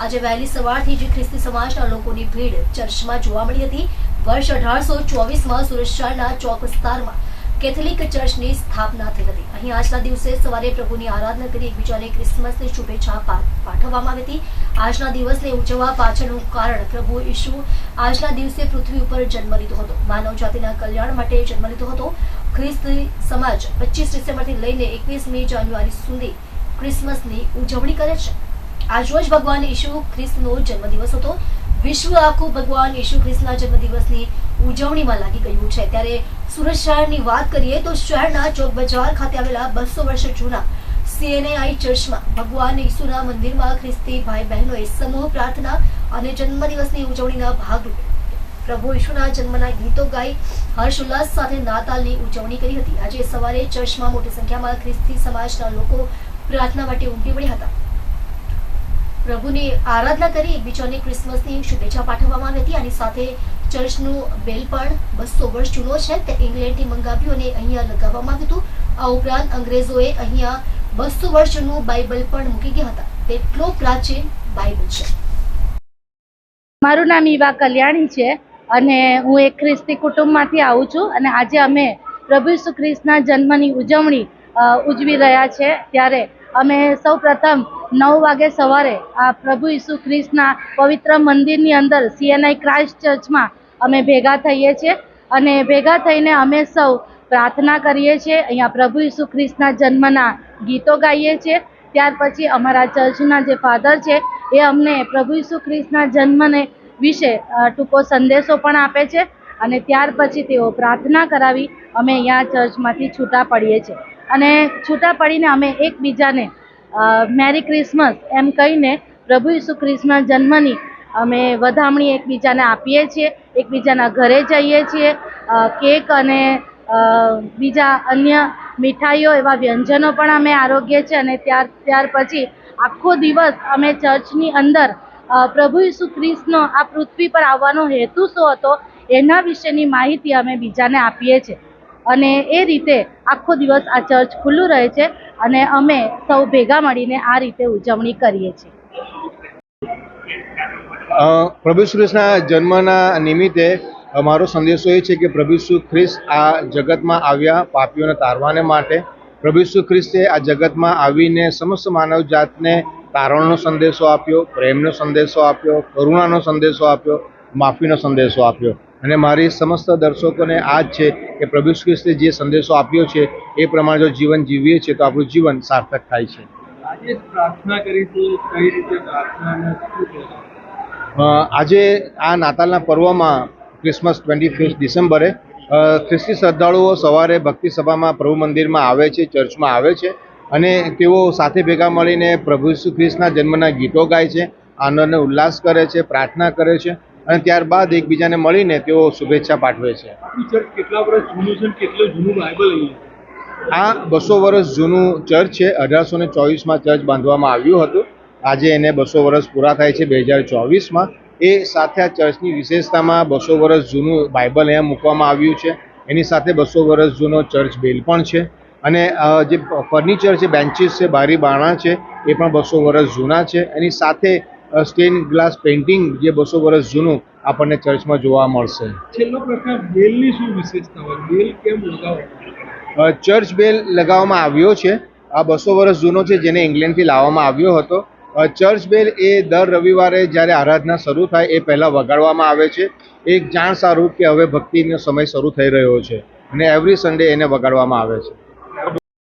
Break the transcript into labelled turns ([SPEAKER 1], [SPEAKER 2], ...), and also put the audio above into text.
[SPEAKER 1] આજે વહેલી સવારથી જ ખ્રિસ્તી સમાજના લોકોની ભીડ ચર્ચમાં જોવા મળી હતી। વર્ષ 1824માં સુરત શહેરના ચોક વિસ્તારમાં કેથોલિક ચર્ચની સ્થાપના થઈ હતી। અહીં આજના દિવસે સવારે પ્રભુની આરાધના કરી એકબીજાને ક્રિસમસની શુભેચ્છા પાઠવવામાં આવી હતી। આજના દિવસને ઉજવવા પાછળનું કારણ પ્રભુ ઈસુ આજના દિવસે પૃથ્વી ઉપર જન્મ લીધો હતો, માનવ જાતિના કલ્યાણ માટે જન્મ લીધો હતો। ખ્રિસ્તી સમાજ 25 ડિસેમ્બરથી લઈને 21મી જાન્યુઆરી સુધી ક્રિસમસની ઉજવણી કરે છે। આજરોજ ભગવાન ઈસુ ખ્રિસ્તનો જન્મદિવસ હતો। વિશ્વ આખું ભગવાન ઈસુ ખ્રિસ્તના જન્મદિવસની ઉજવણીમાં લાગી ગયું છે। ત્યારે સુરત શહેરની વાત કરીએ તો શહેરના ચોક બજાર ખાતે આવેલા 200 વર્ષ જૂના CNAI ચર્ચમાં ભગવાન ઈસુના મંદિરમાં ખ્રિસ્તી ભાઈ બહેનોએ સમૂહ પ્રાર્થના અને જન્મદિવસની ઉજવણીના ભાગરૂપે પ્રભુ ઈસુના જન્મના ગીતો ગાઈ હર્ષોલ્લાસ સાથે નાતાલની ઉજવણી કરી હતી। આજે સવારે ચર્ચમાં મોટી સંખ્યામાં ખ્રિસ્તી સમાજના લોકો પ્રાર્થના માટે ઉમટી પડ્યા હતા। પ્રભુની આરાધના કરી એકબીજાને ક્રિસમસની શુભેચ્છા પાઠવવામાં આવી હતી। આની સાથે ચર્ચનું બેલ પણ 200 વર્ષ જૂનો છે તે ઇંગ્લેન્ડથી મંગાવ્યું અને અહીંયા લગાવવામાં આવ્યું હતું। આ ઉપરાંત અંગ્રેજોએ અહીંયા 200 વર્ષ જૂનું બાઇબલ પણ મૂકી ગયા હતા। તેટલો પ્રાચીન બાઇબલ છે।
[SPEAKER 2] મારું નામ ઈવા કલ્યાણી છે અને હું એક ખ્રિસ્તી કુટુંબમાંથી આવું છું અને આજે અમે પ્રભુ ઈસુ ખ્રિસ્તના જન્મની ઉજવણી ઉજવી રહ્યા છે। ત્યારે અમે સૌ પ્રથમ 9 વાગે સવારે આ પ્રભુ ઈસુ ખ્રિસ્તના પવિત્ર મંદિરની અંદર CNI ક્રાઇસ્ટ ચર્ચમાં અમે ભેગા થઈએ છીએ અને ભેગા થઈને અમે સૌ પ્રાર્થના કરીએ છીએ। અહીંયા પ્રભુ ઈસુ ખ્રિસ્તના જન્મના ગીતો ગાઈએ છીએ। ત્યાર પછી અમારા ચર્ચના જે ફાધર છે એ અમને પ્રભુ ઈસુ ખ્રિસ્તના જન્મને વિશે ટૂંકો સંદેશો પણ આપે છે અને ત્યાર પછી તેઓ પ્રાર્થના કરાવી અમે અહીંયા ચર્ચમાંથી છૂટા પડીએ છીએ અને છૂટા પડીને અમે એકબીજાને મેરી ક્રિસમસ એમ કહીને પ્રભુ ઈસુ ખ્રિસ્તના જન્મની અમે વધામણી એકબીજાને આપીએ છીએ। એકબીજાના ઘરે જઈએ છીએ, કેક અને બીજા અન્ય મીઠાઈઓ એવા વ્યંજનો પણ અમે આરોગીએ છીએ અને ત્યાર પછી આખો દિવસ અમે ચર્ચની અંદર પ્રભુ ઈસુ ખ્રિસ્તનો આ પૃથ્વી પર આવવાનો હેતુ શું હતો એના વિશેની માહિતી અમે બીજાને આપીએ છીએ અને એ રીતે આખો દિવસ આ ચર્ચ ખુલ્લું રહે છે અને અમે સૌ ભેગા મળીને આ રીતે ઉજવણી કરીએ છીએ।
[SPEAKER 3] પ્રભુ ઈસુ ખ્રિસ્તના જન્મના નિમિત્તે મારો સંદેશો એ છે કે પ્રભુ ઈસુ ખ્રિસ્ત આ જગતમાં આવ્યા પાપીઓને તારવાને માટે। પ્રભુ ઈસુ ખ્રિસ્તે આ જગતમાં આવીને સમસ્ત માનવ જાતને તારણનો સંદેશો આપ્યો, પ્રેમનો સંદેશો આપ્યો, કરુણાનો સંદેશો આપ્યો, માફીનો સંદેશો આપ્યો અને મારી સમસ્ત દર્શકોને આ જ છે કે પ્રભુ ઈસુ ખ્રિસ્તે જે સંદેશો આપ્યો છે એ પ્રમાણે જો જીવન જીવીએ છીએ તો આપણું જીવન સાર્થક થાય છે।
[SPEAKER 4] આજે પ્રાર્થના કરી તો કઈ રીતે પ્રાર્થના
[SPEAKER 3] આજે આ નાતાલના પર્વમાં ક્રિસમસ 25 ડિસેમ્બરે ખ્રિસ્તી શ્રદ્ધાળુઓ સવારે ભક્તિ સભામાં પ્રભુ મંદિરમાં આવે છે, ચર્ચમાં આવે છે અને તેઓ સાથે ભેગા મળીને પ્રભુ ઈસુ ખ્રિસ્તના જન્મના ગીતો ગાય છે, આનંદ ઉલ્લાસ કરે છે, પ્રાર્થના કરે છે અને ત્યારબાદ એકબીજાને મળીને તેઓ શુભેચ્છા પાઠવે છે।
[SPEAKER 4] કેટલા વર્ષ જૂનું છે, કેટલું જૂનું બાઇબલ
[SPEAKER 3] આ 200 વર્ષ જૂનું ચર્ચ છે। 1824માં ચર્ચ બાંધવામાં આવ્યું હતું। આજે એને 200 વર્ષ પૂરા થાય છે 2024માં। એ સાથે આ ચર્ચની વિશેષતામાં 200 વર્ષ જૂનું બાઇબલ અહીંયા મૂકવામાં આવ્યું છે। એની સાથે 200 વર્ષ જૂનો ચર્ચ બેલ પણ છે અને જે ફર્નિચર છે, બેન્ચીસ છે, બારી બારણા છે એ પણ 200 વર્ષ જૂના છે। એની સાથે સ્ટેન ગ્લાસ પેઇન્ટિંગ જે 200 વર્ષ જૂનું આપણને ચર્ચમાં જોવા મળશે।
[SPEAKER 4] છેલ્લો પ્રશ્ન, બેલની શું વિશેષતા હોય, બેલ કેમ લગાવવામાં?
[SPEAKER 3] ચર્ચ બેલ લગાવવામાં આવ્યો છે, આ 200 વર્ષ જૂનો છે જેને ઇંગ્લેન્ડથી લાવવામાં આવ્યો હતો। ચર્ચ બેલ એ દર રવિવારે જ્યારે આરાધના શરૂ થાય એ પહેલાં વગાડવામાં આવે છે। એક જાણ સારું કે હવે ભક્તિનો સમય શરૂ થઈ રહ્યો છે અને એવરી સન્ડે એને વગાડવામાં આવે છે।